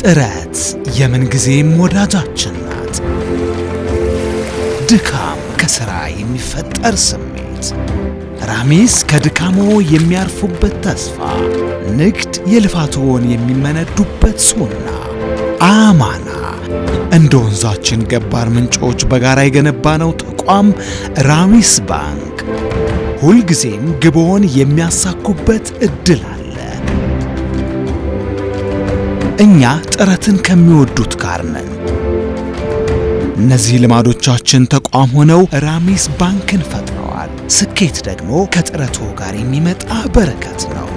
ጥረት የምን ጊዜም ወዳጃችን ናት። ድካም ከሥራ የሚፈጠር ስሜት፣ ራሚስ ከድካሞ የሚያርፉበት ተስፋ፣ ንግድ የልፋቶን የሚመነዱበት ሱና፣ አማና እንደ ወንዛችን ገባር ምንጮች በጋራ የገነባነው ተቋም ራሚስ ባንክ ሁልጊዜም ግቦን የሚያሳኩበት እድል አለ። እኛ ጥረትን ከሚወዱት ጋር ነን። እነዚህ ልማዶቻችን ተቋም ሆነው ራሚስ ባንክን ፈጥረዋል። ስኬት ደግሞ ከጥረቱ ጋር የሚመጣ በረከት ነው።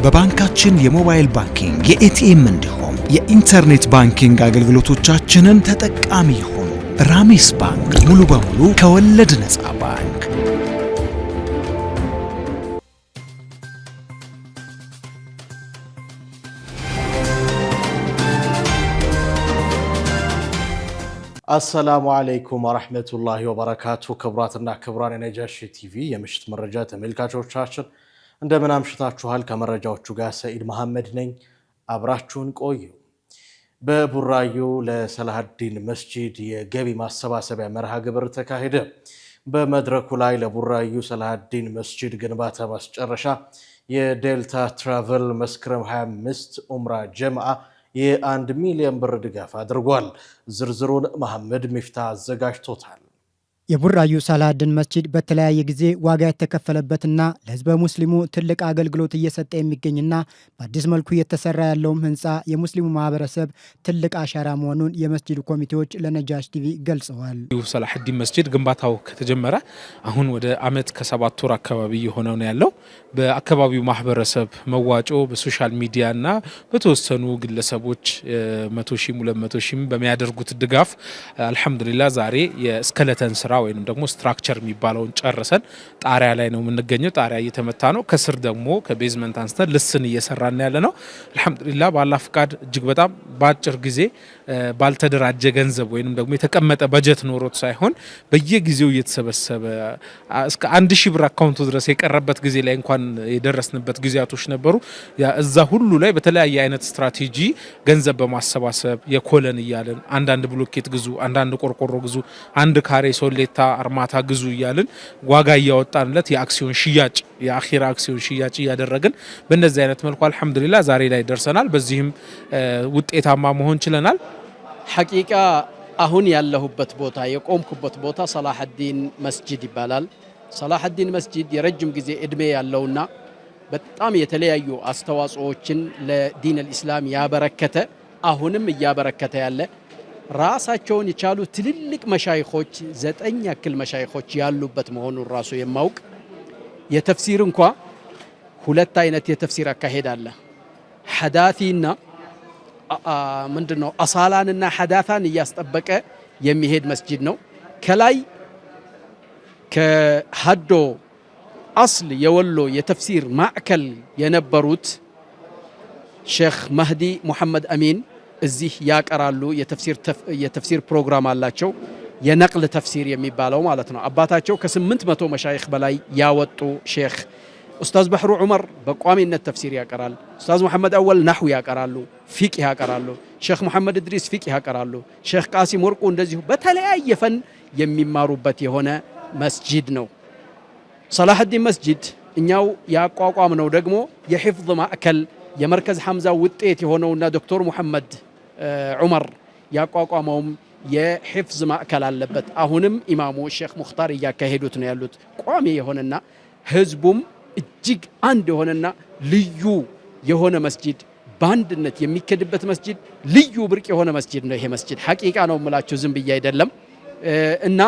በባንካችን የሞባይል ባንኪንግ፣ የኤቲኤም እንዲሁም የኢንተርኔት ባንኪንግ አገልግሎቶቻችንን ተጠቃሚ ይሁኑ። ራሚስ ባንክ ሙሉ በሙሉ ከወለድ ነፃ ባንክ። አሰላሙ አለይኩም ወራህመቱላሂ ወበረካቱ። ክቡራትና ክቡራን የነጃሺ ቲቪ የምሽት መረጃ ተመልካቾቻችን እንደምን አምሽታችኋል? ከመረጃዎቹ ጋር ሰኢድ መሐመድ ነኝ። አብራችሁን ቆዩ። በቡራዩ ለሰላሐዲን መስጂድ የገቢ ማሰባሰቢያ መርሃ ግብር ተካሄደ። በመድረኩ ላይ ለቡራዩ ሰላሐዲን መስጂድ ግንባታ ማስጨረሻ የዴልታ ትራቨል መስከረም 25 ኡምራ ጀምዓ የ1 ሚሊዮን ብር ድጋፍ አድርጓል። ዝርዝሩን መሐመድ ሚፍታ አዘጋጅቶታል። የቡራዩ ሰላሐዲን መስጂድ በተለያየ ጊዜ ዋጋ የተከፈለበትና ለህዝበ ሙስሊሙ ትልቅ አገልግሎት እየሰጠ የሚገኝና በአዲስ መልኩ እየተሰራ ያለውም ህንፃ የሙስሊሙ ማህበረሰብ ትልቅ አሻራ መሆኑን የመስጂዱ ኮሚቴዎች ለነጃሽ ቲቪ ገልጸዋል። ሰላሐዲን መስጂድ ግንባታው ከተጀመረ አሁን ወደ ዓመት ከ7 ወር አካባቢ የሆነው ነው ያለው። በአካባቢው ማህበረሰብ መዋጮ በሶሻል ሚዲያና በተወሰኑ ግለሰቦች 100 ሺህ 200 ሺህ በሚያደርጉት ድጋፍ አልহামዱሊላህ ዛሬ የስከለተን ስራ ወይንም ደግሞ ስትራክቸር የሚባለውን ጨርሰን ጣሪያ ላይ ነው የምንገኘው። ጣሪያ እየተመታ ነው። ከስር ደግሞ ከቤዝመንት አንስተን ልስን እየሰራን ያለ ነው። አልহামዱሊላህ በአላህ ፍቃድ እጅግ በጣም በአጭር ጊዜ ባልተደራጀ ገንዘብ ወይንም ደግሞ የተቀመጠ በጀት ኖሮት ሳይሆን በየጊዜው እየተሰበሰበ እስከ 1000 ብር አካውንቱ ድረስ የቀረበት ጊዜ ላይ እንኳን የደረስንበት ጊዜያቶች ነበሩ። እዛ ሁሉ ላይ በተለያየ አይነት ስትራቴጂ ገንዘብ በማሰባሰብ የኮለን እያልን አንዳንድ ብሎኬት ግዙ፣ አንዳንድ ቆርቆሮ ግዙ፣ አንድ ካሬ ሶሌታ አርማታ ግዙ እያልን ዋጋ እያወጣንለት የአክሲዮን ሽያጭ የአኺራ አክሲዮን ሽያጭ እያደረግን በእንደዚህ አይነት መልኩ አልহামዱሊላህ ዛሬ ላይ ደርሰናል። በዚህም ውጤታማ መሆን ችለናል። ሐቂቃ አሁን ያለሁበት ቦታ የቆምኩበት ቦታ ሰላሐዲን መስጂድ ይባላል። ሰላሐዲን መስጂድ የረጅም ጊዜ እድሜ ያለውና በጣም የተለያዩ አስተዋጽኦችን ለዲን አልእስላም ያበረከተ አሁንም እያበረከተ ያለ ራሳቸውን የቻሉ ትልልቅ መሻይኾች 9 ያክል መሻይኾች ያሉበት መሆኑን ራሱ የማውቅ የተፍሲር እንኳ 2 አይነት የተፍሲር አካሄድ አለ። ሐዳቲና ምንድነው አሳላንና ሐዳታን እያስጠበቀ የሚሄድ መስጂድ ነው። ከላይ ከሀዶ አስል የወሎ የተፍሲር ማዕከል የነበሩት ሼክ መህዲ ሙሐመድ አሚን እዚህ ያቀራሉ። የተፍሲር ፕሮግራም አላቸው። የነቅል ተፍሲር የሚባለው ማለት ነው። አባታቸው ከ800 መሻይኽ በላይ ያወጡ ሼክ ኡስታዝ በህሩ ዑመር በቋሚነት ተፍሲር ያቀራል። ኡስታዝ መሐመድ አወል ናህው ያቀራሉ፣ ፊቅህ ያቀራሉ። ሼክ መሐመድ እድሪስ ፊቅህ ያቀራሉ። ሼክ ቃሲም ወርቁ እንደዚሁ በተለያየ ፈን የሚማሩበት የሆነ መስጂድ ነው። ሰላሐዲን መስጂድ እኛው ያቋቋም ነው ደግሞ የሂፍዝ ማዕከል የመርከዝ ሐምዛ ውጤት የሆነውና ዶክተር መሐመድ ዑመር ያቋቋመውም የሂፍዝ ማዕከል አለበት። አሁንም ኢማሙ ሼክ ሙኽታር እያካሄዱት ነው ያሉት። ቋሚ የሆነና ህዝቡም እጅግ አንድ የሆነና ልዩ የሆነ መስጂድ በአንድነት የሚከድበት መስጂድ ልዩ ብርቅ የሆነ መስጂድ ነው። ይሄ መስጂድ ሐቂቃ ነው የምላችሁ ዝም ብዬ አይደለም። እና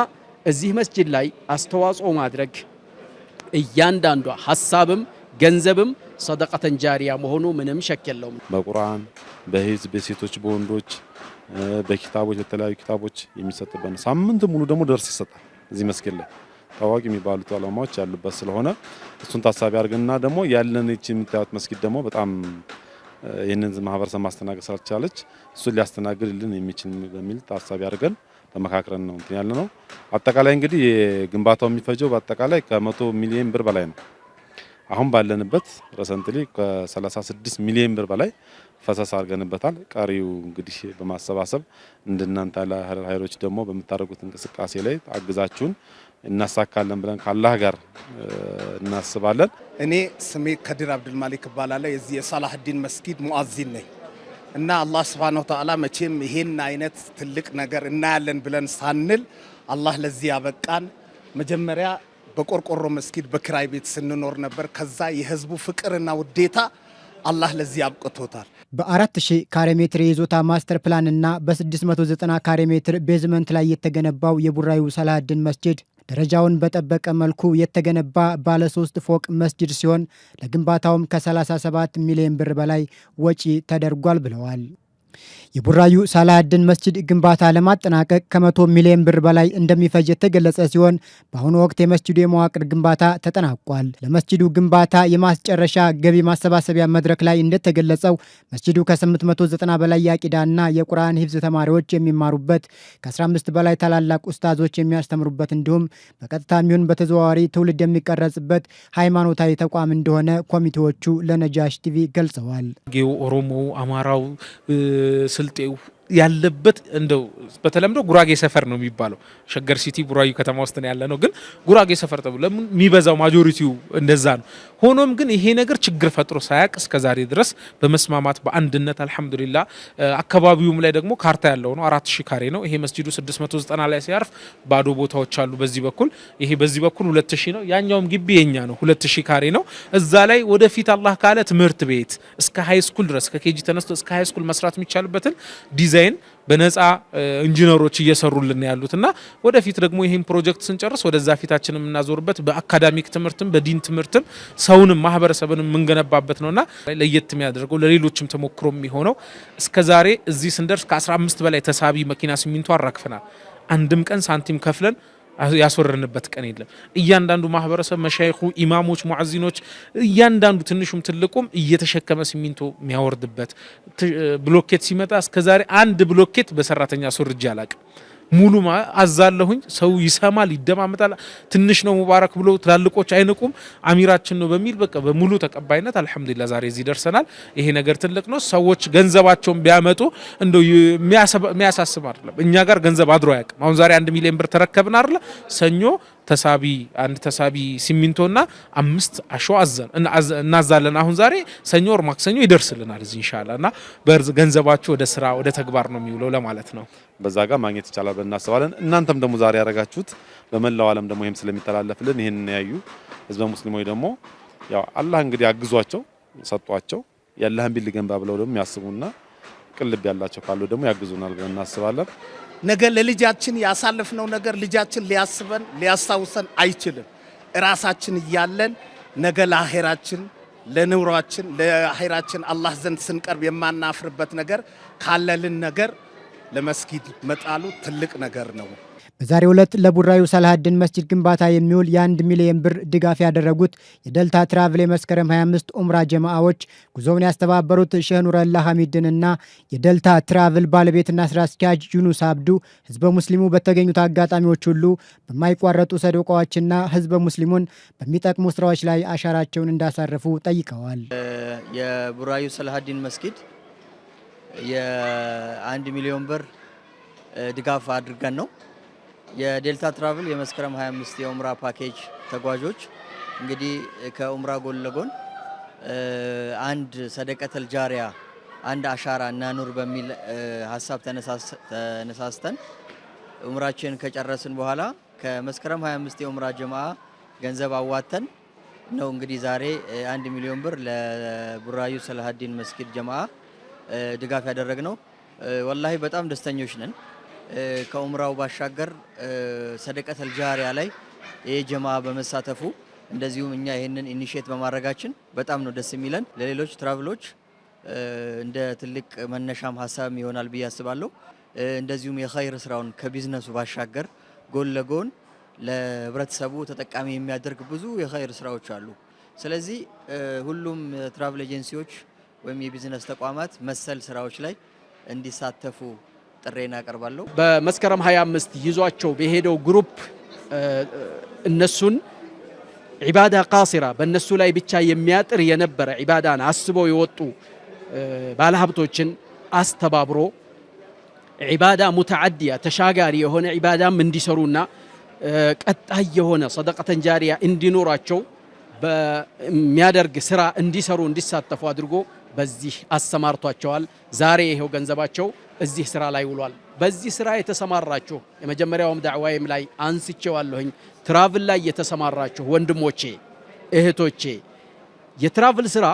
እዚህ መስጂድ ላይ አስተዋጽኦ ማድረግ እያንዳንዷ ሐሳብም ገንዘብም ሰደቀተን ጃሪያ መሆኑ ምንም ሸክ የለውም። በቁርአን በሂዝ በሴቶች በወንዶች በኪታቦች የተለያዩ ኪታቦች የሚሰጥበት ሳምንት ሙሉ ደግሞ ደርስ ይሰጣል። እዚህ መስጊድ ላይ ታዋቂ የሚባሉት ዑለማዎች ያሉበት ስለሆነ እሱን ታሳቢ አድርገንና ደግሞ ያለን እቺ የምታዩት መስጊድ ደግሞ በጣም ይህንን ማህበረሰብ ማስተናገድ ስላልቻለች እሱን ሊያስተናግድልን የሚችል በሚል ታሳቢ አድርገን ተመካክረን ነው እንትን ያለ ነው። አጠቃላይ እንግዲህ ግንባታው የሚፈጀው በአጠቃላይ ከ100 ሚሊዮን ብር በላይ ነው። አሁን ባለንበት ረሰንትሊ ከ36 ሚሊዮን ብር በላይ ፈሰስ አድርገንበታል። ቀሪው እንግዲህ በማሰባሰብ እንደናንተ ያለ ኃይሎች ደግሞ በመታረጉት እንቅስቃሴ ላይ አግዛችሁን እናሳካለን ብለን ካላህ ጋር እናስባለን። እኔ ስሜ ከድር አብዱል ማሊክ እባላለሁ። የዚህ የሳላህዲን መስጊድ ሙአዚን ነኝ እና አላህ Subhanahu Wa Ta'ala መቼም ይሄን አይነት ትልቅ ነገር እናያለን ብለን ሳንል አላህ ለዚህ ያበቃን። መጀመሪያ በቆርቆሮ መስጊድ በክራይ ቤት ስንኖር ነበር። ከዛ የህዝቡ ፍቅርና ውዴታ አላህ ለዚህ አብቅቶታል። በ4000 ካሬ ሜትር የይዞታ ማስተር ፕላን እና በ690 ካሬ ሜትር ቤዝመንት ላይ የተገነባው የቡራዩ ሳላህዲን መስጂድ ደረጃውን በጠበቀ መልኩ የተገነባ ባለ 3 ፎቅ መስጂድ ሲሆን ለግንባታውም ከ37 ሚሊዮን ብር በላይ ወጪ ተደርጓል ብለዋል። የቡራዩ ሳላህዲን መስጂድ ግንባታ ለማጠናቀቅ ከ100 ሚሊዮን ብር በላይ እንደሚፈጅ የተገለጸ ሲሆን በአሁኑ ወቅት የመስጂዱ የመዋቅር ግንባታ ተጠናቋል። ለመስጂዱ ግንባታ የማስጨረሻ ገቢ ማሰባሰቢያ መድረክ ላይ እንደተገለጸው መስጂዱ ከ890 በላይ የአቂዳና የቁርአን ሂፍዝ ተማሪዎች የሚማሩበት፣ ከ15 በላይ ታላላቅ ኡስታዞች የሚያስተምሩበት እንዲሁም በቀጥታም ይሁን በተዘዋዋሪ ትውልድ የሚቀረጽበት ሃይማኖታዊ ተቋም እንደሆነ ኮሚቴዎቹ ለነጃሽ ቲቪ ገልጸዋል። ኦሮሞው፣ አማራው፣ ስልጤው ያለበት እንደው በተለምዶ ጉራጌ ሰፈር ነው የሚባለው። ሸገር ሲቲ ቡራዩ ከተማ ውስጥ ነው ያለ ነው፣ ግን ጉራጌ ሰፈር ተብሎ ለምን የሚበዛው ማጆሪቲው እንደዛ ነው። ሆኖም ግን ይሄ ነገር ችግር ፈጥሮ ሳያቅ እስከዛሬ ድረስ በመስማማት በአንድነት አልহামዱሊላህ። አካባቢውም ላይ ደግሞ ካርታ ያለው ነው 4000 ካሬ ነው። ይሄ መስጂዱ 690 ላይ ሲያርፍ ባዶ ቦታዎች አሉ በዚህ በኩል፣ ይሄ በዚህ በኩል 2000 ነው። ያኛውም ግቢ የኛ ነው 2000 ካሬ ነው። እዛ ላይ ወደፊት አላህ ካለ ትምህርት ቤት እስከ ሃይ ስኩል ድረስ ከኬጂ ተነስቶ እስከ ሃይ ስኩል መስራት የሚቻልበትን ዲዛይን በነፃ ኢንጂነሮች እየሰሩልን ያሉትና ወደፊት ደግሞ ይሄን ፕሮጀክት ስንጨርስ ወደዛ ፊታችንን የምናዞርበት በአካዳሚክ ትምህርትም በዲን ትምህርትም ሰውንም ማህበረሰብንም የምንገነባበት ነውና ለየት የሚያደርገው ለሌሎችም ተሞክሮ የሚሆነው እስከዛሬ እዚህ ስንደርስ ከ15 በላይ ተሳቢ መኪና ሲሚንቶ አራክፈናል። አንድም ቀን ሳንቲም ከፍለን ያስወረንበት ቀን የለም። እያንዳንዱ ማህበረሰብ መሻይኹ፣ ኢማሞች፣ ሙአዚኖች እያንዳንዱ ትንሹም ትልቁም እየተሸከመ ሲሚንቶ የሚያወርድበት ብሎኬት ሲመጣ እስከዛሬ አንድ ብሎኬት በሰራተኛ አስወርጄ አላቅም። ሙሉ አዛለሁኝ ሰው ይሰማል፣ ይደማመጣል። ትንሽ ነው ሙባረክ ብሎ ትላልቆች አይንቁም። አሚራችን ነው በሚል በቃ በሙሉ ተቀባይነት አልহামዱሊላህ ዛሬ እዚህ ደርሰናል። ይሄ ነገር ትልቅ ነው። ሰዎች ገንዘባቸውን ቢያመጡ እንደው የሚያሳስብ አይደለም። እኛ ጋር ገንዘብ አድሮ አያውቅም። አሁን ዛሬ 1 ሚሊዮን ብር ተረከብን አይደል? ሰኞ ተሳቢ አንድ ተሳቢ ሲሚንቶና 5 አሸዋ እናዛለን። አሁን ዛሬ ሰኞ ወር ማክሰኞ ይደርስልናል እዚህ ኢንሻአላህ። እና ገንዘባችሁ ወደ ስራ ወደ ተግባር ነው የሚውለው ለማለት ነው። በዛ ጋር ማግኘት ይቻላል ብለን እናስባለን። እናንተም ደግሞ ዛሬ ያረጋችሁት በመላው ዓለም ደግሞ ይሄም ስለሚተላለፍልን ይሄን ያዩ ህዝበ ሙስሊሞች ደግሞ ያው አላህ እንግዲህ አግዟቸው ሰጧቸው ያላህን ቢል ገንባ ብለው ደግሞ ያስቡና ቅልብ ያላቸው ካሉ ደግሞ ያግዙናል ብለን እናስባለን። ነገ ለልጃችን ያሳለፍነው ነገር ልጃችን ሊያስበን ሊያስታውሰን አይችልም። ራሳችን እያለን ነገ ለአኺራችን ለኑሯችን ለአኺራችን አላህ ዘንድ ስንቀርብ የማናፍርበት ነገር ካለልን ነገር ለመስጊድ መጣሉ ትልቅ ነገር ነው። በዛሬው ዕለት ለቡራዩ ሳላህዲን መስጂድ ግንባታ የሚውል የ1 ሚሊዮን ብር ድጋፍ ያደረጉት የደልታ ትራቭል የመስከረም 25 ኡምራ ጀማዓዎች ጉዞውን ያስተባበሩት ሼህ ኑረላህ ሐሚድንና የደልታ ትራቭል ባለቤትና ስራ አስኪያጅ ዩኑስ አብዱ ህዝበ ሙስሊሙ በተገኙት አጋጣሚዎች ሁሉ በማይቋረጡ ሰደቃዎችና ህዝበ ሙስሊሙን በሚጠቅሙ ስራዎች ላይ አሻራቸውን እንዳሳረፉ ጠይቀዋል። የቡራዩ ሳላህዲን መስጊድ የ1 ሚሊዮን ብር ድጋፍ አድርገን ነው። የዴልታ ትራቭል የመስከረም 25 የኡምራ ፓኬጅ ተጓዦች እንግዲህ ከኡምራ ጎን ለጎን አንድ ሰደቀተል ጃሪያ አንድ አሻራ እናኑር በሚል ሀሳብ ተነሳስተን ኡምራችን ከጨረስን በኋላ ከመስከረም 25 የኡምራ ጀማዓ ገንዘብ አዋተን ነው እንግዲህ ዛሬ 1 ሚሊዮን ብር ለቡራዩ ሳላህዲን መስጊድ ጀማዓ ድጋፍ ያደረግነው። ወላሂ በጣም ደስተኞች ነን። ከኡምራው ባሻገር ሰደቀተል ጃሪያ ላይ የጀማ በመሳተፉ እንደዚሁም እኛ ይሄንን ኢኒሼት በማድረጋችን በጣም ነው ደስ የሚለን። ለሌሎች ትራቭሎች እንደ ትልቅ መነሻም ሀሳብም ይሆናል ብዬ አስባለሁ። እንደዚሁም የኸይር ስራውን ከቢዝነሱ ባሻገር ጎን ለጎን ለህብረተሰቡ ተጠቃሚ የሚያደርግ ብዙ የኸይር ስራዎች አሉ። ስለዚህ ሁሉም ትራቭል ኤጀንሲዎች ወይም የቢዝነስ ተቋማት መሰል ስራዎች ላይ እንዲሳተፉ ጥሬና አቀርባለሁ። በመስከረም 25 ይዟቸው በሄደው ግሩፕ እነሱን ዒባዳ ቃሲራ በእነሱ ላይ ብቻ የሚያጥር የነበረ ዒባዳን አስበው የወጡ ባለሀብቶችን አስተባብሮ ዒባዳ ሙተዓዲያ ተሻጋሪ የሆነ ዒባዳም እንዲሰሩና ቀጣይ የሆነ ሰደቀተን ጃሪያ እንዲኖራቸው በሚያደርግ ስራ እንዲሰሩ እንዲሳተፉ አድርጎ በዚህ አሰማርቷቸዋል። ዛሬ ይሄው ገንዘባቸው እዚህ ስራ ላይ ውሏል። በዚህ ስራ የተሰማራችሁ የመጀመሪያውም ዳዕዋዬም ላይ አንስቼዋለሁኝ። ትራቭል ላይ የተሰማራችሁ ወንድሞቼ እህቶቼ፣ የትራቭል ስራ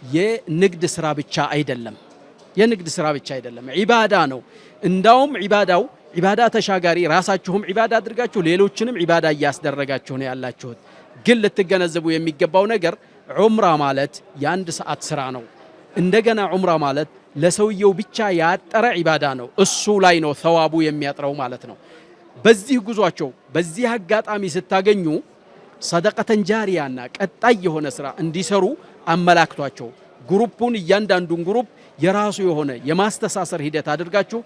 የንግድ ስራ ብቻ አይደለም። የንግድ ስራ ብቻ አይደለም፣ ዒባዳ ነው። እንዳውም ዒባዳ ተሻጋሪ ራሳችሁም ዒባዳ አድርጋችሁ ሌሎችንም ዒባዳ እያስደረጋችሁ ነው ያላችሁት። ግን ልትገነዘቡ የሚገባው ነገር ዑምራ ማለት የአንድ ሰዓት ስራ ነው። እንደገና ዑምራ ማለት ለሰውየው ብቻ ያጠረ ዒባዳ ነው። እሱ ላይ ነው ተዋቡ የሚያጥረው ማለት ነው። በዚህ ጉዟቸው በዚህ አጋጣሚ ስታገኙ ሰደቀተን ጃሪያና ቀጣይ የሆነ ስራ እንዲሰሩ አመላክቷቸው ግሩፑን እያንዳንዱን ግሩፕ የራሱ የሆነ የማስተሳሰር ሂደት አድርጋችሁ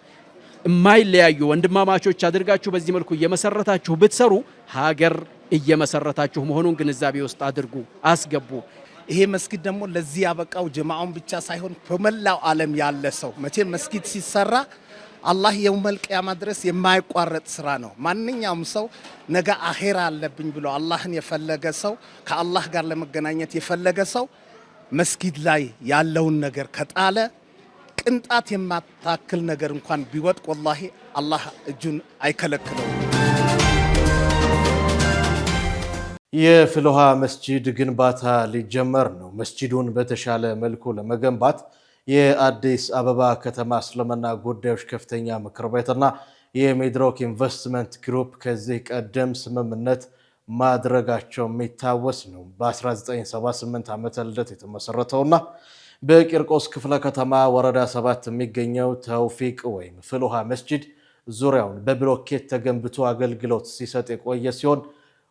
የማይለያዩ ወንድማማቾች አድርጋችሁ በዚህ መልኩ እየመሰረታችሁ ብትሰሩ ሀገር እየመሰረታችሁ መሆኑን ግንዛቤ ውስጥ አድርጉ፣ አስገቡ። ይሄ መስጊድ ደግሞ ለዚህ ያበቃው ጀማዓውን ብቻ ሳይሆን በመላው ዓለም ያለ ሰው መቼም መስጊድ ሲሰራ አላህ የውመል ቂያማ ድረስ የማይቋረጥ ስራ ነው። ማንኛውም ሰው ነገ አኼራ አለብኝ ብሎ አላህን የፈለገ ሰው ከአላህ ጋር ለመገናኘት የፈለገ ሰው መስጊድ ላይ ያለውን ነገር ከጣለ ቅንጣት የማታክል ነገር እንኳን ቢወድቅ ወላሂ አላህ እጁን አይከለክለውም። የፍልውሃ መስጂድ ግንባታ ሊጀመር ነው። መስጂዱን በተሻለ መልኩ ለመገንባት የአዲስ አበባ ከተማ እስልምና ጉዳዮች ከፍተኛ ምክር ቤትና የሚድሮክ ኢንቨስትመንት ግሩፕ ከዚህ ቀደም ስምምነት ማድረጋቸው የሚታወስ ነው። በ1978 ዓመተ ልደት የተመሰረተውና በቂርቆስ ክፍለ ከተማ ወረዳ 7 የሚገኘው ተውፊቅ ወይም ፍልውሃ መስጂድ ዙሪያውን በብሎኬት ተገንብቶ አገልግሎት ሲሰጥ የቆየ ሲሆን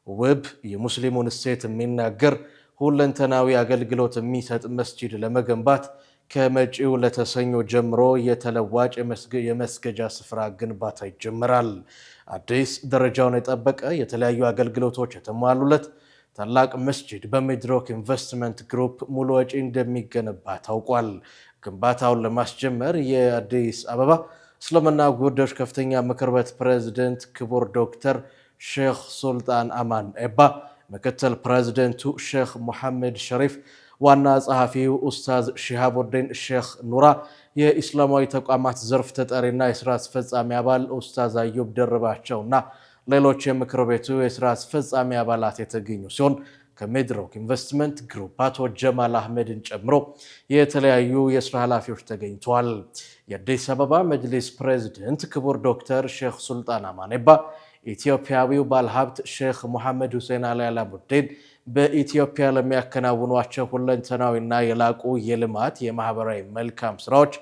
ውብ የሙስሊሙን እሴት የሚናገር ሁለንተናዊ አገልግሎት የሚሰጥ መስጂድ ለመገንባት ከመጪው ለተሰኞ ጀምሮ የተለዋጭ የመስገጃ ስፍራ ግንባታ ይጀምራል። አዲስ ደረጃውን የጠበቀ የተለያዩ አገልግሎቶች የተሟሉለት ታላቅ መስጂድ በሚድሮክ ኢንቨስትመንት ግሩፕ ሙሉ ወጪ እንደሚገነባ ታውቋል። ግንባታውን ለማስጀመር የአዲስ አበባ እስልምና ጉዳዮች ከፍተኛ ምክር ቤት ፕሬዝዳንት ክቡር ዶክተር ሼክ ሱልጣን አማን ኤባ፣ ምክትል ፕሬዝዳንቱ ሼክ ሙሐመድ ሸሪፍ፣ ዋና ጸሐፊው ኡስታዝ ሺሃቡዲን ሼክ ኑራ፣ የኢስላማዊ ተቋማት ዘርፍ ተጠሪና የስራ አስፈጻሚ አባል ኡስታዝ አዩብ ደርባቸውና ሌሎች የምክር ቤቱ የስራ አስፈጻሚ አባላት የተገኙ ሲሆን ከሚድሮክ ኢንቨስትመንት ግሩፕ አቶ ጀማል አህመድን ጨምሮ የተለያዩ የስራ ኃላፊዎች ተገኝተዋል። የአዲስ አበባ መጅሊስ ፕሬዝዳንት ክቡር ዶክተር ሼክ ሱልጣን አማን ኤባ፣ ኢትዮጵያዊው ባለሀብት ሼክ ሙሐመድ ሁሴን አሊ አላሙዲን በኢትዮጵያ ለሚያከናውኗቸው ሁለንተናዊና የላቁ የልማት የማህበራዊ መልካም ስራዎች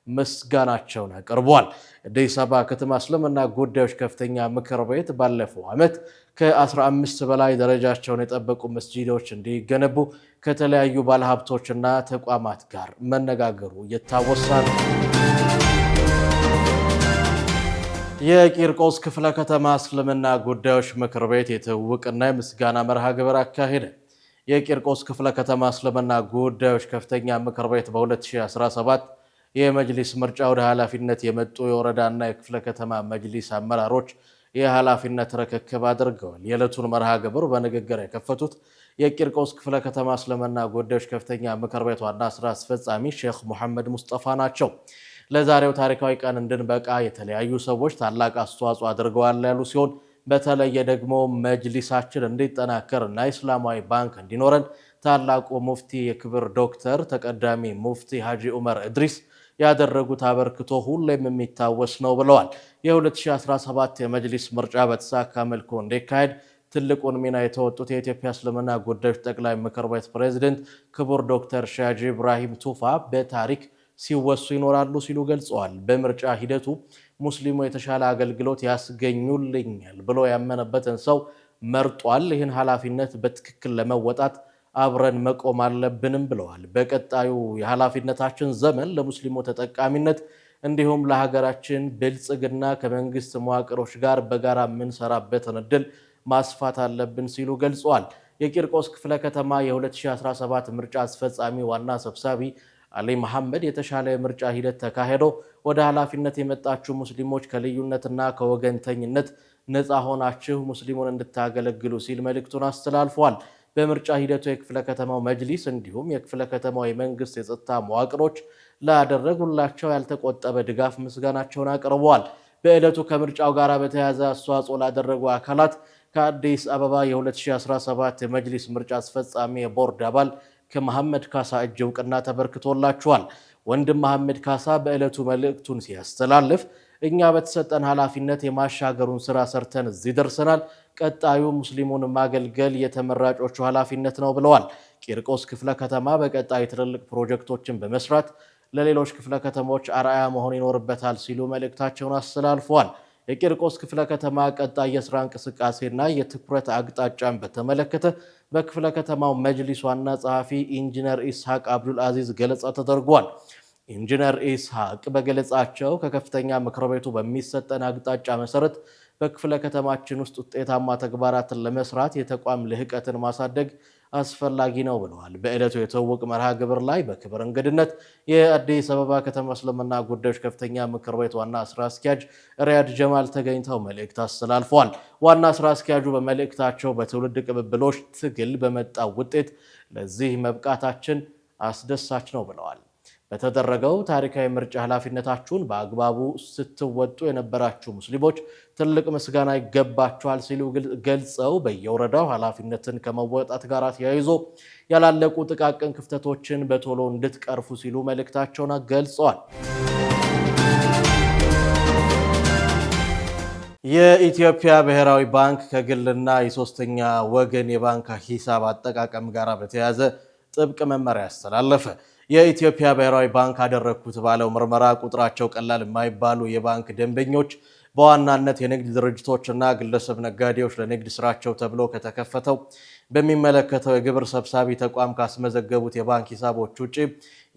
ምስጋናቸውን አቅርበዋል። የአዲስ አበባ ከተማ እስልምና ጉዳዮች ከፍተኛ ምክር ቤት ባለፈው ዓመት ከ15 በላይ ደረጃቸውን የጠበቁ መስጂዶች እንዲገነቡ ከተለያዩ ባለሀብቶችና ተቋማት ጋር መነጋገሩ ይታወሳል። የቂርቆስ ክፍለ ከተማ እስልምና ጉዳዮች ምክር ቤት የትውውቅና የምስጋና መርሃ ግብር አካሄደ። የቂርቆስ ክፍለ ከተማ እስልምና ጉዳዮች ከፍተኛ ምክር ቤት በ2017 የመጅሊስ ምርጫ ወደ ኃላፊነት የመጡ የወረዳና የክፍለ ከተማ መጅሊስ አመራሮች የኃላፊነት ርክክብ አድርገዋል። የዕለቱን መርሃ ግብር በንግግር የከፈቱት የቂርቆስ ክፍለ ከተማ እስልምና ጉዳዮች ከፍተኛ ምክር ቤት ዋና ስራ አስፈጻሚ ሼክ ሙሐመድ ሙስጠፋ ናቸው። ለዛሬው ታሪካዊ ቀን እንድንበቃ የተለያዩ ሰዎች ታላቅ አስተዋጽኦ አድርገዋል ያሉ ሲሆን በተለየ ደግሞ መጅሊሳችን እንዲጠናከርና ኢስላማዊ ባንክ እንዲኖረን ታላቁ ሙፍቲ የክብር ዶክተር ተቀዳሚ ሙፍቲ ሀጂ ዑመር እድሪስ ያደረጉት አበርክቶ ሁሌም የሚታወስ ነው ብለዋል። የ2017 የመጅሊስ ምርጫ በተሳካ መልኩ እንዲካሄድ ትልቁን ሚና የተወጡት የኢትዮጵያ እስልምና ጉዳዮች ጠቅላይ ምክር ቤት ፕሬዝዳንት ክቡር ዶክተር ሻጂ ኢብራሂም ቱፋ በታሪክ ሲወሱ ይኖራሉ ሲሉ ገልጸዋል። በምርጫ ሂደቱ ሙስሊሙ የተሻለ አገልግሎት ያስገኙልኛል ብሎ ያመነበትን ሰው መርጧል። ይህን ኃላፊነት በትክክል ለመወጣት አብረን መቆም አለብንም ብለዋል። በቀጣዩ የኃላፊነታችን ዘመን ለሙስሊሙ ተጠቃሚነት እንዲሁም ለሀገራችን ብልጽግና ከመንግስት መዋቅሮች ጋር በጋራ የምንሰራበትን እድል ማስፋት አለብን ሲሉ ገልጸዋል። የቂርቆስ ክፍለ ከተማ የ2017 ምርጫ አስፈጻሚ ዋና ሰብሳቢ አሊ መሐመድ የተሻለ ምርጫ ሂደት ተካሄዶ ወደ ኃላፊነት የመጣችሁ ሙስሊሞች ከልዩነትና ከወገንተኝነት ነፃ ሆናችሁ ሙስሊሙን እንድታገለግሉ ሲል መልእክቱን አስተላልፏል። በምርጫ ሂደቱ የክፍለ ከተማው መጅሊስ እንዲሁም የክፍለ ከተማው የመንግስት የጸጥታ መዋቅሮች ላደረጉላቸው ያልተቆጠበ ድጋፍ ምስጋናቸውን አቅርበዋል። በዕለቱ ከምርጫው ጋር በተያያዘ አስተዋጽኦ ላደረጉ አካላት ከአዲስ አበባ የ2017 የመጅሊስ ምርጫ አስፈጻሚ የቦርድ አባል ከመሐመድ ካሳ እጅ እውቅና ተበርክቶላቸዋል። ወንድም መሐመድ ካሳ በዕለቱ መልእክቱን ሲያስተላልፍ እኛ በተሰጠን ኃላፊነት የማሻገሩን ስራ ሰርተን እዚህ ደርሰናል። ቀጣዩ ሙስሊሙን ማገልገል የተመራጮቹ ኃላፊነት ነው ብለዋል። ቂርቆስ ክፍለ ከተማ በቀጣይ ትልልቅ ፕሮጀክቶችን በመስራት ለሌሎች ክፍለ ከተሞች አርአያ መሆን ይኖርበታል ሲሉ መልእክታቸውን አስተላልፈዋል። የቂርቆስ ክፍለ ከተማ ቀጣይ የስራ እንቅስቃሴና የትኩረት አቅጣጫን በተመለከተ በክፍለ ከተማው መጅሊስ ዋና ጸሐፊ ኢንጂነር ኢስሐቅ አብዱል አዚዝ ገለጻ ተደርጓል። ኢንጂነር ኢስሐቅ በገለጻቸው ከከፍተኛ ምክር ቤቱ በሚሰጠን አቅጣጫ መሰረት በክፍለ ከተማችን ውስጥ ውጤታማ ተግባራትን ለመስራት የተቋም ልህቀትን ማሳደግ አስፈላጊ ነው ብለዋል። በዕለቱ የተወቅ መርሃ ግብር ላይ በክብር እንግድነት የአዲስ አበባ ከተማ እስልምና ጉዳዮች ከፍተኛ ምክር ቤት ዋና ስራ አስኪያጅ ሪያድ ጀማል ተገኝተው መልእክት አስተላልፈዋል። ዋና ስራ አስኪያጁ በመልእክታቸው በትውልድ ቅብብሎች ትግል በመጣው ውጤት ለዚህ መብቃታችን አስደሳች ነው ብለዋል። በተደረገው ታሪካዊ ምርጫ ኃላፊነታችሁን በአግባቡ ስትወጡ የነበራችሁ ሙስሊሞች ትልቅ ምስጋና ይገባችኋል ሲሉ ገልጸው በየወረዳው ኃላፊነትን ከመወጣት ጋር ተያይዞ ያላለቁ ጥቃቅን ክፍተቶችን በቶሎ እንድትቀርፉ ሲሉ መልእክታቸውን ገልጸዋል። የኢትዮጵያ ብሔራዊ ባንክ ከግልና የሶስተኛ ወገን የባንክ ሂሳብ አጠቃቀም ጋር በተያያዘ ጥብቅ መመሪያ አስተላለፈ። የኢትዮጵያ ብሔራዊ ባንክ አደረግኩት ባለው ምርመራ ቁጥራቸው ቀላል የማይባሉ የባንክ ደንበኞች በዋናነት የንግድ ድርጅቶችና ግለሰብ ነጋዴዎች ለንግድ ስራቸው ተብሎ ከተከፈተው በሚመለከተው የግብር ሰብሳቢ ተቋም ካስመዘገቡት የባንክ ሂሳቦች ውጪ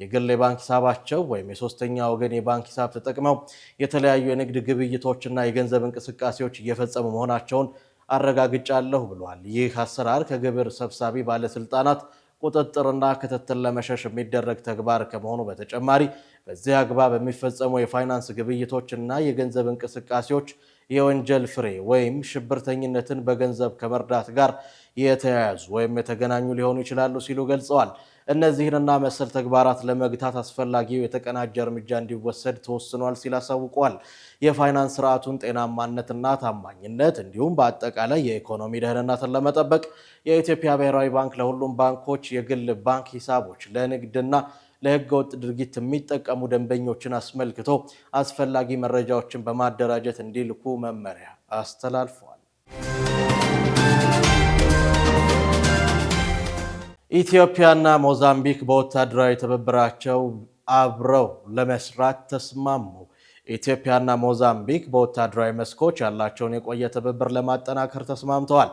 የግል የባንክ ሂሳባቸው ወይም የሶስተኛ ወገን የባንክ ሂሳብ ተጠቅመው የተለያዩ የንግድ ግብይቶችና የገንዘብ እንቅስቃሴዎች እየፈጸሙ መሆናቸውን አረጋግጫለሁ ብሏል። ይህ አሰራር ከግብር ሰብሳቢ ባለስልጣናት ቁጥጥርና ክትትል ለመሸሽ የሚደረግ ተግባር ከመሆኑ በተጨማሪ በዚህ አግባብ የሚፈጸሙ የፋይናንስ ግብይቶችና የገንዘብ እንቅስቃሴዎች የወንጀል ፍሬ ወይም ሽብርተኝነትን በገንዘብ ከመርዳት ጋር የተያያዙ ወይም የተገናኙ ሊሆኑ ይችላሉ ሲሉ ገልጸዋል። እነዚህንና መሰል ተግባራት ለመግታት አስፈላጊው የተቀናጀ እርምጃ እንዲወሰድ ተወስኗል ሲል አሳውቋል። የፋይናንስ ስርዓቱን ጤናማነትና ታማኝነት እንዲሁም በአጠቃላይ የኢኮኖሚ ደህንነትን ለመጠበቅ የኢትዮጵያ ብሔራዊ ባንክ ለሁሉም ባንኮች የግል ባንክ ሂሳቦች ለንግድና ለህገወጥ ድርጊት የሚጠቀሙ ደንበኞችን አስመልክቶ አስፈላጊ መረጃዎችን በማደራጀት እንዲልኩ መመሪያ አስተላልፏል። ኢትዮጵያና ሞዛምቢክ በወታደራዊ ትብብራቸው አብረው ለመስራት ተስማሙ። ኢትዮጵያና ሞዛምቢክ በወታደራዊ መስኮች ያላቸውን የቆየ ትብብር ለማጠናከር ተስማምተዋል።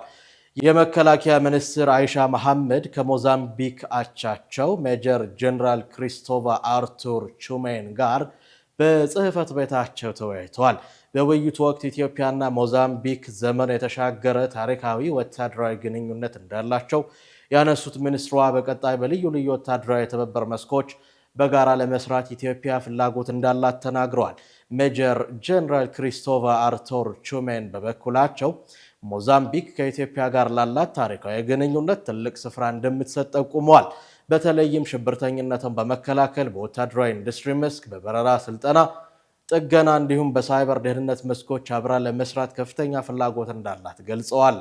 የመከላከያ ሚኒስትር አይሻ መሐመድ ከሞዛምቢክ አቻቸው ሜጀር ጀነራል ክሪስቶቫ አርቱር ቹሜን ጋር በጽህፈት ቤታቸው ተወያይተዋል። በውይይቱ ወቅት ኢትዮጵያና ሞዛምቢክ ዘመን የተሻገረ ታሪካዊ ወታደራዊ ግንኙነት እንዳላቸው ያነሱት ሚኒስትሯ በቀጣይ በልዩ ልዩ ወታደራዊ የትብብር መስኮች በጋራ ለመስራት ኢትዮጵያ ፍላጎት እንዳላት ተናግረዋል። ሜጀር ጀነራል ክሪስቶቫ አርቱር ቹሜን በበኩላቸው ሞዛምቢክ ከኢትዮጵያ ጋር ላላት ታሪካዊ ግንኙነት ትልቅ ስፍራ እንደምትሰጥ ጠቁመዋል። በተለይም ሽብርተኝነትን በመከላከል በወታደራዊ ኢንዱስትሪ መስክ፣ በበረራ ስልጠና፣ ጥገና እንዲሁም በሳይበር ደህንነት መስኮች አብራ ለመስራት ከፍተኛ ፍላጎት እንዳላት ገልጸዋል።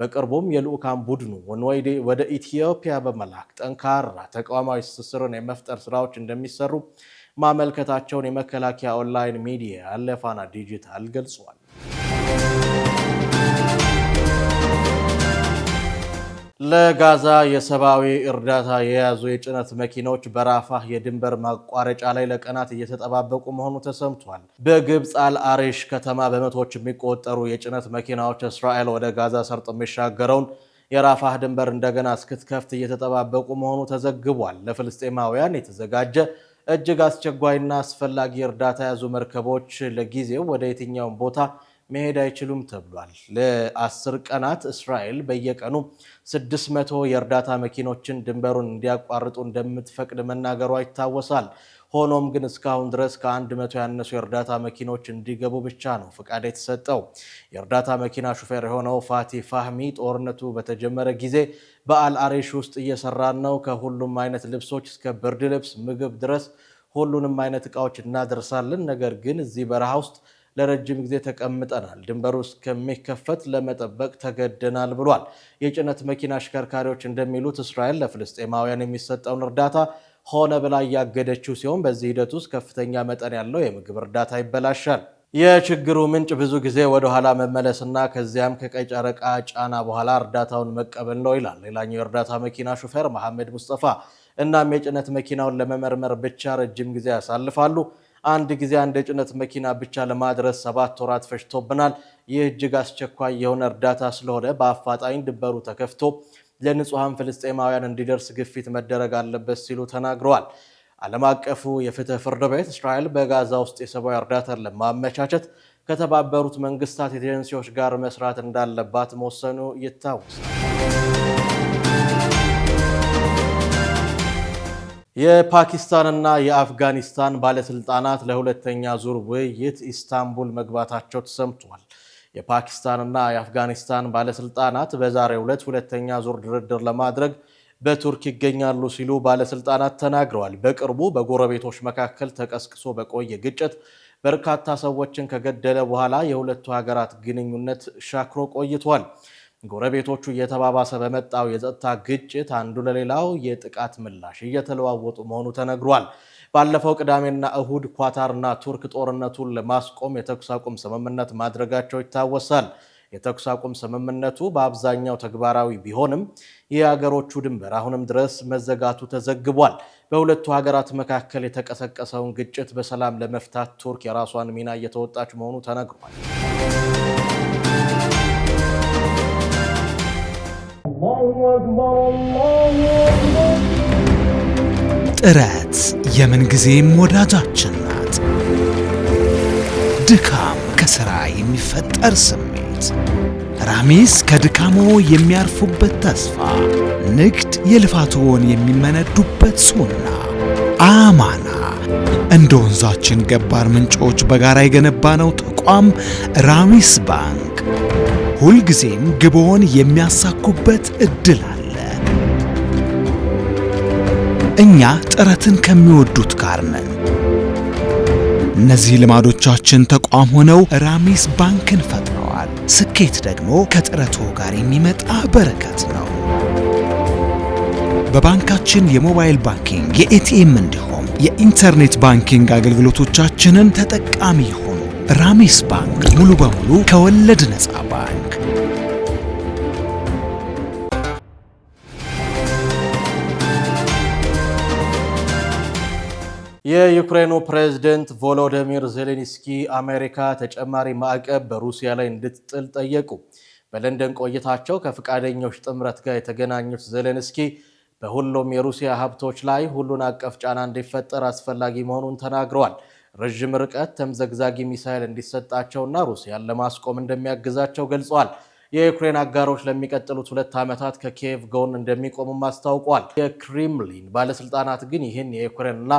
በቅርቡም የልዑካን ቡድኑ ወደ ኢትዮጵያ በመላክ ጠንካራ ተቋማዊ ትስስርን የመፍጠር ስራዎች እንደሚሰሩ ማመልከታቸውን የመከላከያ ኦንላይን ሚዲያ አለፋና ዲጂታል ገልጿል። ለጋዛ የሰብአዊ እርዳታ የያዙ የጭነት መኪኖች በራፋህ የድንበር ማቋረጫ ላይ ለቀናት እየተጠባበቁ መሆኑ ተሰምቷል። በግብፅ አልአሪሽ ከተማ በመቶዎች የሚቆጠሩ የጭነት መኪናዎች እስራኤል ወደ ጋዛ ሰርጥ የሚሻገረውን የራፋህ ድንበር እንደገና እስክትከፍት እየተጠባበቁ መሆኑ ተዘግቧል። ለፍልስጤማውያን የተዘጋጀ እጅግ አስቸኳይና አስፈላጊ እርዳታ የያዙ መርከቦች ለጊዜው ወደ የትኛውም ቦታ መሄድ አይችሉም ተብሏል። ለ10 ቀናት እስራኤል በየቀኑ 600 የእርዳታ መኪኖችን ድንበሩን እንዲያቋርጡ እንደምትፈቅድ መናገሯ ይታወሳል። ሆኖም ግን እስካሁን ድረስ ከ100 ያነሱ የእርዳታ መኪኖች እንዲገቡ ብቻ ነው ፍቃድ የተሰጠው። የእርዳታ መኪና ሹፌር የሆነው ፋቲ ፋህሚ ጦርነቱ በተጀመረ ጊዜ በአልአሪሽ ውስጥ እየሰራን ነው። ከሁሉም አይነት ልብሶች እስከ ብርድ ልብስ፣ ምግብ ድረስ ሁሉንም አይነት እቃዎች እናደርሳለን። ነገር ግን እዚህ በረሃ ውስጥ ለረጅም ጊዜ ተቀምጠናል። ድንበሩ እስከሚከፈት ለመጠበቅ ተገደናል ብሏል። የጭነት መኪና አሽከርካሪዎች እንደሚሉት እስራኤል ለፍልስጤማውያን የሚሰጠውን እርዳታ ሆነ ብላ ያገደችው ሲሆን በዚህ ሂደት ውስጥ ከፍተኛ መጠን ያለው የምግብ እርዳታ ይበላሻል። የችግሩ ምንጭ ብዙ ጊዜ ወደ ኋላ መመለስና ከዚያም ከቀይ ጨረቃ ጫና በኋላ እርዳታውን መቀበል ነው ይላል ሌላኛው የእርዳታ መኪና ሹፌር መሐመድ ሙስጠፋ። እናም የጭነት መኪናውን ለመመርመር ብቻ ረጅም ጊዜ ያሳልፋሉ። አንድ ጊዜ አንድ የጭነት መኪና ብቻ ለማድረስ 7 ወራት ፈጅቶብናል። ይህ እጅግ አስቸኳይ የሆነ እርዳታ ስለሆነ በአፋጣኝ ድንበሩ ተከፍቶ ለንጹሃን ፍልስጤማውያን እንዲደርስ ግፊት መደረግ አለበት ሲሉ ተናግረዋል። ዓለም አቀፉ የፍትህ ፍርድ ቤት እስራኤል በጋዛ ውስጥ የሰብአዊ እርዳታን ለማመቻቸት ከተባበሩት መንግስታት ኤጀንሲዎች ጋር መስራት እንዳለባት መወሰኑ ይታወሳል። የፓኪስታንና የአፍጋኒስታን ባለስልጣናት ለሁለተኛ ዙር ውይይት ኢስታንቡል መግባታቸው ተሰምቷል። የፓኪስታንና የአፍጋኒስታን ባለስልጣናት በዛሬው ዕለት ሁለተኛ ዙር ድርድር ለማድረግ በቱርክ ይገኛሉ ሲሉ ባለስልጣናት ተናግረዋል። በቅርቡ በጎረቤቶች መካከል ተቀስቅሶ በቆየ ግጭት በርካታ ሰዎችን ከገደለ በኋላ የሁለቱ ሀገራት ግንኙነት ሻክሮ ቆይቷል። ጎረቤቶቹ እየተባባሰ በመጣው የጸጥታ ግጭት አንዱ ለሌላው የጥቃት ምላሽ እየተለዋወጡ መሆኑ ተነግሯል። ባለፈው ቅዳሜና እሁድ ኳታርና ቱርክ ጦርነቱን ለማስቆም የተኩስ አቁም ስምምነት ማድረጋቸው ይታወሳል። የተኩስ አቁም ስምምነቱ በአብዛኛው ተግባራዊ ቢሆንም የሀገሮቹ ድንበር አሁንም ድረስ መዘጋቱ ተዘግቧል። በሁለቱ ሀገራት መካከል የተቀሰቀሰውን ግጭት በሰላም ለመፍታት ቱርክ የራሷን ሚና እየተወጣች መሆኑ ተነግሯል። ጥረት የምንጊዜም ወዳጃችን ናት። ድካም ከሥራ የሚፈጠር ስሜት፣ ራሚስ ከድካሞ የሚያርፉበት ተስፋ፣ ንግድ የልፋትዎን የሚመነዱበት ሱና፣ አማና እንደ ወንዛችን ገባር ምንጮች በጋራ የገነባነው ተቋም ራሚስ ባንክ ሁልጊዜም ግቦን የሚያሳኩበት እድል አለ። እኛ ጥረትን ከሚወዱት ጋር ነን። እነዚህ ልማዶቻችን ተቋም ሆነው ራሚስ ባንክን ፈጥረዋል። ስኬት ደግሞ ከጥረቱ ጋር የሚመጣ በረከት ነው። በባንካችን የሞባይል ባንኪንግ፣ የኤቲኤም እንዲሁም የኢንተርኔት ባንኪንግ አገልግሎቶቻችንን ተጠቃሚ ይሁኑ። ራሚስ ባንክ ሙሉ በሙሉ ከወለድ ነፃ ባንክ። የዩክሬኑ ፕሬዝዳንት ቮሎዲሚር ዜሌንስኪ አሜሪካ ተጨማሪ ማዕቀብ በሩሲያ ላይ እንድትጥል ጠየቁ። በለንደን ቆይታቸው ከፍቃደኞች ጥምረት ጋር የተገናኙት ዜሌንስኪ በሁሉም የሩሲያ ሀብቶች ላይ ሁሉን አቀፍ ጫና እንዲፈጠር አስፈላጊ መሆኑን ተናግረዋል። ረጅም ርቀት ተምዘግዛጊ ሚሳኤል እንዲሰጣቸውና ሩሲያን ለማስቆም እንደሚያግዛቸው ገልጸዋል። የዩክሬን አጋሮች ለሚቀጥሉት 2 ዓመታት ከኪየቭ ጎን እንደሚቆሙም አስታውቋል። የክሬምሊን ባለስልጣናት ግን ይህን የዩክሬንና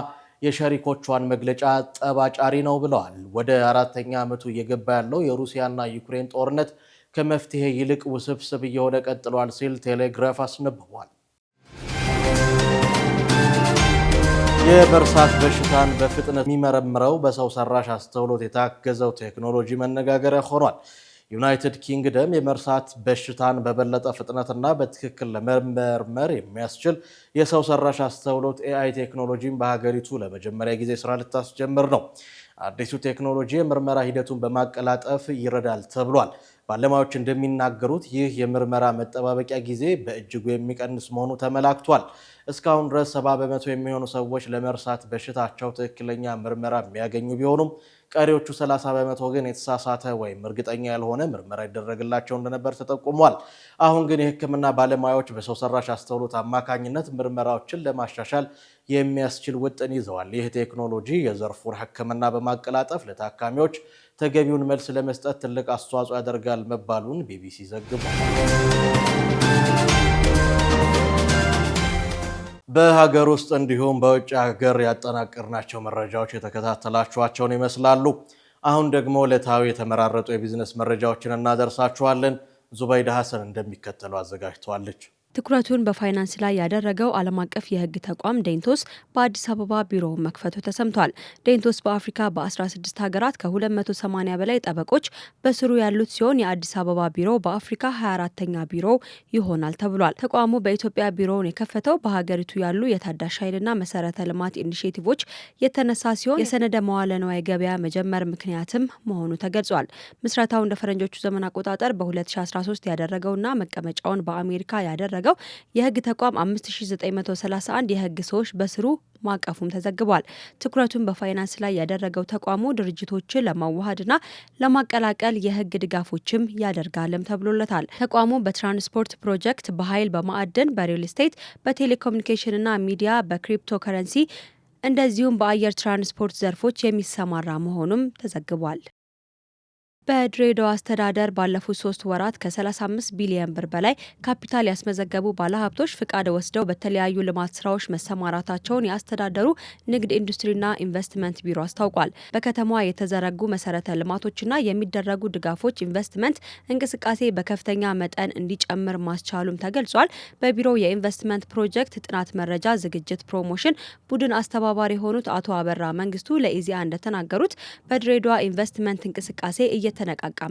የሸሪኮቿን መግለጫ ጠባጫሪ ነው ብለዋል። ወደ 4ኛ ዓመቱ እየገባ ያለው የሩሲያና ዩክሬን ጦርነት ከመፍትሄ ይልቅ ውስብስብ እየሆነ ቀጥሏል ሲል ቴሌግራፍ አስነብቧል። የመርሳት በሽታን በፍጥነት የሚመረምረው በሰው ሰራሽ አስተውሎት የታገዘው ቴክኖሎጂ መነጋገሪያ ሆኗል። ዩናይትድ ኪንግደም የመርሳት በሽታን በበለጠ ፍጥነትና በትክክል ለመመርመር የሚያስችል የሰው ሰራሽ አስተውሎት AI ቴክኖሎጂን በሀገሪቱ ለመጀመሪያ ጊዜ ስራ ልታስጀምር ነው። አዲሱ ቴክኖሎጂ የምርመራ ሂደቱን በማቀላጠፍ ይረዳል ተብሏል። ባለሙያዎች እንደሚናገሩት ይህ የምርመራ መጠባበቂያ ጊዜ በእጅጉ የሚቀንስ መሆኑ ተመላክቷል። እስካሁን ድረስ 70% የሚሆኑ ሰዎች ለመርሳት በሽታቸው ትክክለኛ ምርመራ የሚያገኙ ቢሆኑም ቀሪዎቹ 30% ግን የተሳሳተ ወይም እርግጠኛ ያልሆነ ምርመራ ይደረግላቸው እንደነበር ተጠቁሟል። አሁን ግን የሕክምና ባለሙያዎች በሰው ሰራሽ አስተውሎት አማካኝነት ምርመራዎችን ለማሻሻል የሚያስችል ውጥን ይዘዋል። ይህ ቴክኖሎጂ የዘርፉን ሕክምና በማቀላጠፍ ለታካሚዎች ተገቢውን መልስ ለመስጠት ትልቅ አስተዋጽኦ ያደርጋል መባሉን ቢቢሲ ዘግቧል። በሀገር ውስጥ እንዲሁም በውጭ ሀገር ያጠናቀርናቸው መረጃዎች የተከታተላችኋቸውን ይመስላሉ። አሁን ደግሞ ዕለታዊ የተመራረጡ የቢዝነስ መረጃዎችን እናደርሳችኋለን። ዙበይዳ ሐሰን እንደሚከተለው አዘጋጅተዋለች። ትኩረቱን በፋይናንስ ላይ ያደረገው ዓለም አቀፍ የሕግ ተቋም ዴንቶስ በአዲስ አበባ ቢሮውን መክፈቱ ተሰምቷል። ዴንቶስ በአፍሪካ በ16 ሀገራት ከ280 በላይ ጠበቆች በስሩ ያሉት ሲሆን የአዲስ አበባ ቢሮ በአፍሪካ 24ተኛ ቢሮ ይሆናል ተብሏል። ተቋሙ በኢትዮጵያ ቢሮውን የከፈተው በሀገሪቱ ያሉ የታዳሽ ኃይልና መሰረተ ልማት ኢኒሼቲቮች የተነሳ ሲሆን የሰነደ መዋለ ንዋይ ገበያ መጀመር ምክንያትም መሆኑ ተገልጿል። ምስረታው እንደ ፈረንጆቹ ዘመን አቆጣጠር በ2013 ያደረገውና መቀመጫውን በአሜሪካ ያደረገው የህግ ተቋም 5931 የህግ ሰዎች በስሩ ማቀፉም ተዘግቧል። ትኩረቱን በፋይናንስ ላይ ያደረገው ተቋሙ ድርጅቶችን ለማዋሃድና ለማቀላቀል የህግ ድጋፎችም ያደርጋልም ተብሎለታል። ተቋሙ በትራንስፖርት ፕሮጀክት፣ በኃይል፣ በማዕድን፣ በሪል ስቴት፣ በቴሌኮሙኒኬሽንና ሚዲያ፣ በክሪፕቶ ከረንሲ እንደዚሁም በአየር ትራንስፖርት ዘርፎች የሚሰማራ መሆኑም ተዘግቧል። በድሬዳዋ አስተዳደር ባለፉት 3 ወራት ከ35 ቢሊዮን ብር በላይ ካፒታል ያስመዘገቡ ባለሀብቶች ፍቃድ ወስደው በተለያዩ ልማት ስራዎች መሰማራታቸውን የአስተዳደሩ ንግድ ኢንዱስትሪና ኢንቨስትመንት ቢሮ አስታውቋል። በከተማዋ የተዘረጉ መሰረተ ልማቶችና የሚደረጉ ድጋፎች ኢንቨስትመንት እንቅስቃሴ በከፍተኛ መጠን እንዲጨምር ማስቻሉም ተገልጿል። በቢሮው የኢንቨስትመንት ፕሮጀክት ጥናት መረጃ ዝግጅት ፕሮሞሽን ቡድን አስተባባሪ የሆኑት አቶ አበራ መንግስቱ ለኢዜአ እንደተናገሩት በድሬዳዋ ኢንቨስትመንት እንቅስቃሴ እየተነቃቃ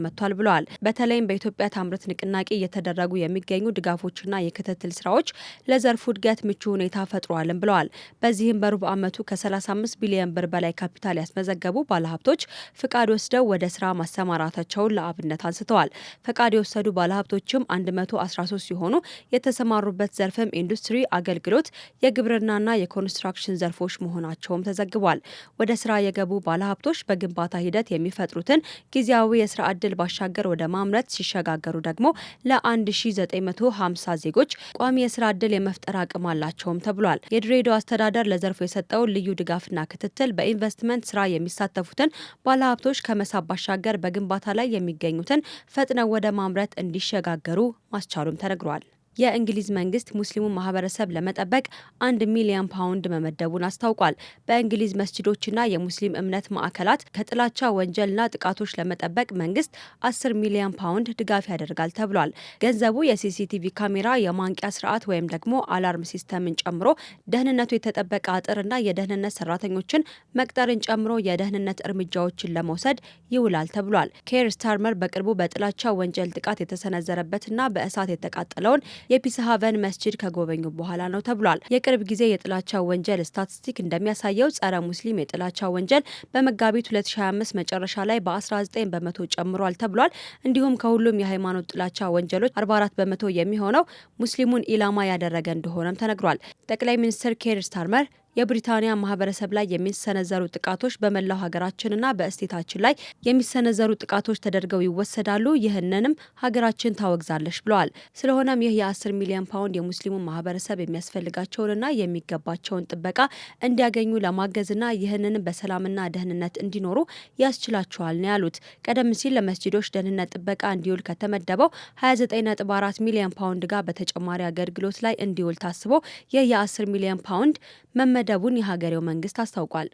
መጥቷል ብለዋል። በተለይም በኢትዮጵያ ታምርት ንቅናቄ እየተደረጉ የሚገኙ ድጋፎችና የክትትል ስራዎች ለዘርፉ እድገት ምቹ ሁኔታ ፈጥሯልም ብለዋል። በዚህም በሩብ ዓመቱ ከ35 ቢሊዮን ብር በላይ ካፒታል ያስመዘገቡ ባለሀብቶች ፍቃድ ወስደው ወደ ስራ ማሰማራታቸውን ለአብነት አንስተዋል። ፍቃድ የወሰዱ ባለሀብቶችም 113 ሲሆኑ የተሰማሩበት ዘርፍም ኢንዱስትሪ፣ አገልግሎት፣ የግብርናና የኮንስትራክሽን ዘርፎች መሆናቸውም ተዘግቧል። ወደ ስራ የገቡ ባለሀብቶች በግንባታ ሂደት የሚፈጥሩትን ጊዜያዊ የስራ ዕድል ባሻገር ወደ ማምረት ሲሸጋገሩ ደግሞ ለ1950 ዜጎች ቋሚ የስራ ዕድል የመፍጠር አቅም አላቸውም ተብሏል። የድሬዳዋ አስተዳደር ለዘርፉ የሰጠውን ልዩ ድጋፍና ክትትል በኢንቨስትመንት ስራ የሚሳተፉትን ባለሀብቶች ከመሳብ ባሻገር በግንባታ ላይ የሚገኙትን ፈጥነው ወደ ማምረት እንዲሸጋገሩ ማስቻሉም ተነግሯል። የእንግሊዝ መንግስት ሙስሊሙን ማህበረሰብ ለመጠበቅ 1 ሚሊዮን ፓውንድ መመደቡን አስታውቋል። በእንግሊዝ መስጂዶችና የሙስሊም እምነት ማዕከላት ከጥላቻ ወንጀልና ጥቃቶች ለመጠበቅ መንግስት 10 ሚሊዮን ፓውንድ ድጋፍ ያደርጋል ተብሏል። ገንዘቡ የሲሲቲቪ ካሜራ፣ የማንቂያ ስርዓት ወይም ደግሞ አላርም ሲስተምን ጨምሮ ደህንነቱ የተጠበቀ አጥርና የደህንነት ሰራተኞችን መቅጠርን ጨምሮ የደህንነት እርምጃዎችን ለመውሰድ ይውላል ተብሏል። ኬር ስታርመር በቅርቡ በጥላቻ ወንጀል ጥቃት የተሰነዘረበትና በእሳት የተቃጠለውን የፒስ ሃቨን መስጂድ ከጎበኙ በኋላ ነው ተብሏል። የቅርብ ጊዜ የጥላቻ ወንጀል ስታቲስቲክ እንደሚያሳየው ጸረ ሙስሊም የጥላቻ ወንጀል በመጋቢት 2025 መጨረሻ ላይ በ19 በመቶ ጨምሯል ተብሏል። እንዲሁም ከሁሉም የሃይማኖት ጥላቻ ወንጀሎች 44 በመቶ የሚሆነው ሙስሊሙን ኢላማ ያደረገ እንደሆነም ተነግሯል። ጠቅላይ ሚኒስትር ኬር ስታርመር የብሪታንያ ማህበረሰብ ላይ የሚሰነዘሩ ጥቃቶች በመላው ሀገራችንና በእስቴታችን ላይ የሚሰነዘሩ ጥቃቶች ተደርገው ይወሰዳሉ። ይህንንም ሀገራችን ታወግዛለች ብለዋል። ስለሆነም ይህ የ10 ሚሊዮን ፓውንድ የሙስሊሙ ማህበረሰብ የሚያስፈልጋቸውንና የሚገባቸውን ጥበቃ እንዲያገኙ ለማገዝና ይህንንም በሰላምና ደህንነት እንዲኖሩ ያስችላቸዋል ነው ያሉት። ቀደም ሲል ለመስጂዶች ደህንነት ጥበቃ እንዲውል ከተመደበው 29.4 ሚሊዮን ፓውንድ ጋር በተጨማሪ አገልግሎት ላይ እንዲውል ታስቦ ይህ የ10 ሚሊዮን ፓውንድ መመደቡን የሀገሬው መንግስት አስታውቋል።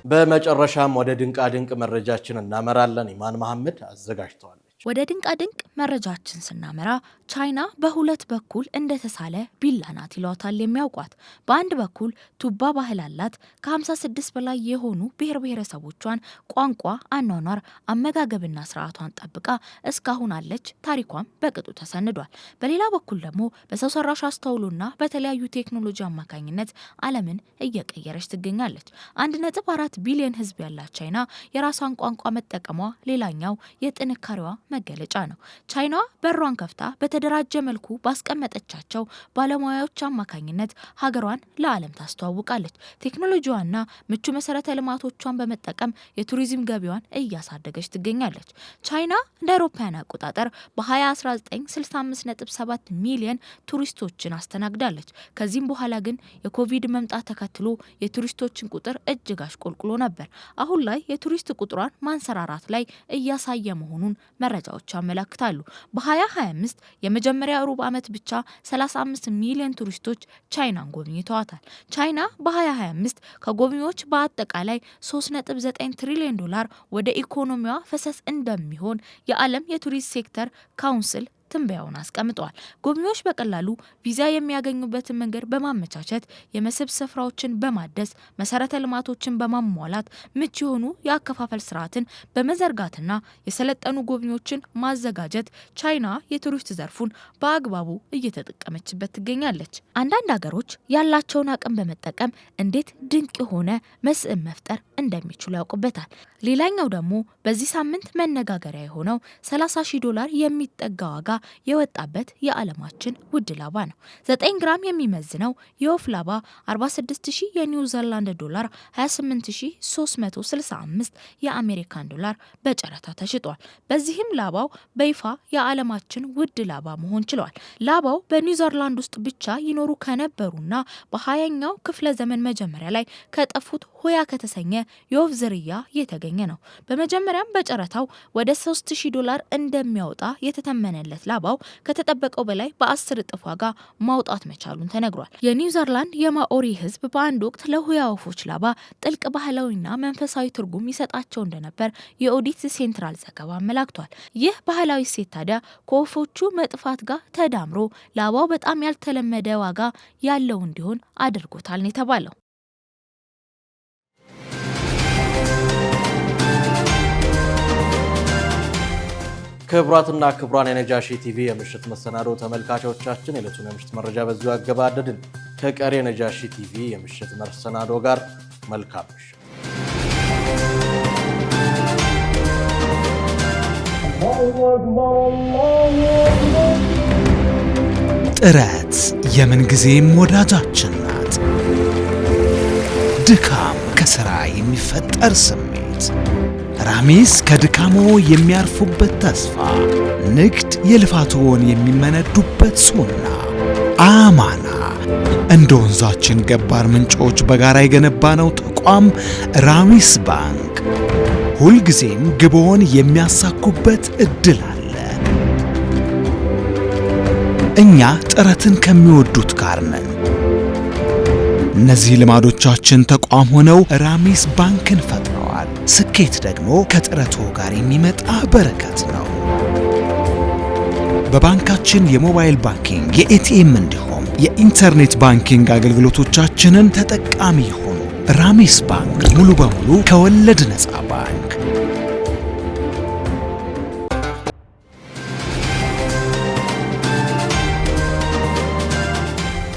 በመጨረሻም ወደ ድንቃ ድንቅ መረጃችን እናመራለን። ኢማን መሐመድ አዘጋጅተዋል። ወደ ድንቃ ድንቅ መረጃችን ስናመራ ቻይና በሁለት በኩል እንደተሳለ ቢላ ናት ይሏታል የሚያውቋት። በአንድ በኩል ቱባ ባህል አላት። ከ56 በላይ የሆኑ ብሔር ብሔረሰቦቿን ቋንቋ፣ አኗኗር፣ አመጋገብና ስርዓቷን ጠብቃ እስካሁን አለች። ታሪኳም በቅጡ ተሰንዷል። በሌላ በኩል ደግሞ በሰው ሰራሽ አስተውሎና በተለያዩ ቴክኖሎጂ አማካኝነት ዓለምን እየቀየረች ትገኛለች። 1.4 ቢሊዮን ህዝብ ያላት ቻይና የራሷን ቋንቋ መጠቀሟ ሌላኛው የጥንካሬዋ መገለጫ ነው። ቻይና በሯን ከፍታ በተደራጀ መልኩ ባስቀመጠቻቸው ባለሙያዎች አማካኝነት ሀገሯን ለዓለም ታስተዋውቃለች። ቴክኖሎጂዋና ምቹ መሰረተ ልማቶቿን በመጠቀም የቱሪዝም ገቢዋን እያሳደገች ትገኛለች። ቻይና እንደ አውሮፓውያን አቆጣጠር በ2019 65.7 ሚሊዮን ቱሪስቶችን አስተናግዳለች። ከዚህም በኋላ ግን የኮቪድ መምጣት ተከትሎ የቱሪስቶችን ቁጥር እጅግ አሽቆልቁሎ ነበር። አሁን ላይ የቱሪስት ቁጥሯን ማንሰራራት ላይ እያሳየ መሆኑን መረጃዎች ያመለክታሉ። በ2025 የመጀመሪያ ሩብ ዓመት ብቻ 35 ሚሊዮን ቱሪስቶች ቻይናን ጎብኝተዋታል። ቻይና በ2025 ከጎብኚዎች በአጠቃላይ 3.9 ትሪሊዮን ዶላር ወደ ኢኮኖሚዋ ፈሰስ እንደሚሆን የዓለም የቱሪስት ሴክተር ካውንስል ትንበያውን አስቀምጧል። ጎብኚዎች በቀላሉ ቪዛ የሚያገኙበትን መንገድ በማመቻቸት የመስህብ ስፍራዎችን በማደስ መሰረተ ልማቶችን በማሟላት ምቹ የሆኑ የአከፋፈል ስርዓትን በመዘርጋትና የሰለጠኑ ጎብኚዎችን ማዘጋጀት ቻይና የቱሪስት ዘርፉን በአግባቡ እየተጠቀመችበት ትገኛለች። አንዳንድ ሀገሮች ያላቸውን አቅም በመጠቀም እንዴት ድንቅ የሆነ መስህብ መፍጠር እንደሚችሉ ያውቁበታል። ሌላኛው ደግሞ በዚህ ሳምንት መነጋገሪያ የሆነው $30,000 የሚጠጋ ዋጋ የወጣበት የዓለማችን ውድ ላባ ነው። 9 ግራም የሚመዝነው የወፍ ላባ 46,000 የኒውዚላንድ ዶላር 28,365 የአሜሪካን ዶላር በጨረታ ተሽጧል። በዚህም ላባው በይፋ የዓለማችን ውድ ላባ መሆን ችሏል። ላባው በኒውዚላንድ ውስጥ ብቻ ይኖሩ ከነበሩና በ20ኛው ክፍለ ዘመን መጀመሪያ ላይ ከጠፉት ሆያ ከተሰኘ የወፍ ዝርያ የተገኘ ነው። በመጀመሪያም በጨረታው ወደ $3,000 እንደሚያወጣ የተተመነለት ላባው ከተጠበቀው በላይ በ10 እጥፍ ዋጋ ማውጣት መቻሉን ተነግሯል። የኒውዚላንድ የማኦሪ ሕዝብ በአንድ ወቅት ለሆያ ወፎች ላባ ጥልቅ ባህላዊና መንፈሳዊ ትርጉም ይሰጣቸው እንደነበር የኦዲት ሴንትራል ዘገባ አመላክቷል። ይህ ባህላዊ እሴት ታዲያ ከወፎቹ መጥፋት ጋር ተዳምሮ ላባው በጣም ያልተለመደ ዋጋ ያለው እንዲሆን አድርጎታል ነው የተባለው። ክቡራትና ክቡራን የነጃሺ ቲቪ የምሽት መሰናዶ ተመልካቾቻችን የዕለቱን የምሽት መረጃ በዚሁ አገባደድን። ከቀሪ የነጃሺ ቲቪ የምሽት መሰናዶ ጋር መልካም ምሽት። ጥረት የምንጊዜም ወዳጃችን ናት። ድካም ከሥራ የሚፈጠር ስሜት፣ ራሚስ ከድካሞ የሚያርፉበት ተስፋ፣ ንግድ የልፋቶን የሚመነዱበት ሱና፣ አማና እንደ ወንዛችን ገባር ምንጮች በጋራ የገነባነው ተቋም ራሚስ ባንክ ሁልጊዜም ግቦን የሚያሳኩበት እድል አለ። እኛ ጥረትን ከሚወዱት ጋር ነን። እነዚህ ልማዶቻችን ተቋም ሆነው ራሚስ ባንክን ፈጥረዋል። ስኬት ደግሞ ከጥረቱ ጋር የሚመጣ በረከት ነው። በባንካችን የሞባይል ባንኪንግ፣ የኤቲኤም እንዲሁም የኢንተርኔት ባንኪንግ አገልግሎቶቻችንን ተጠቃሚ ይሁኑ። ራሚስ ባንክ ሙሉ በሙሉ ከወለድ ነፃ ባንክ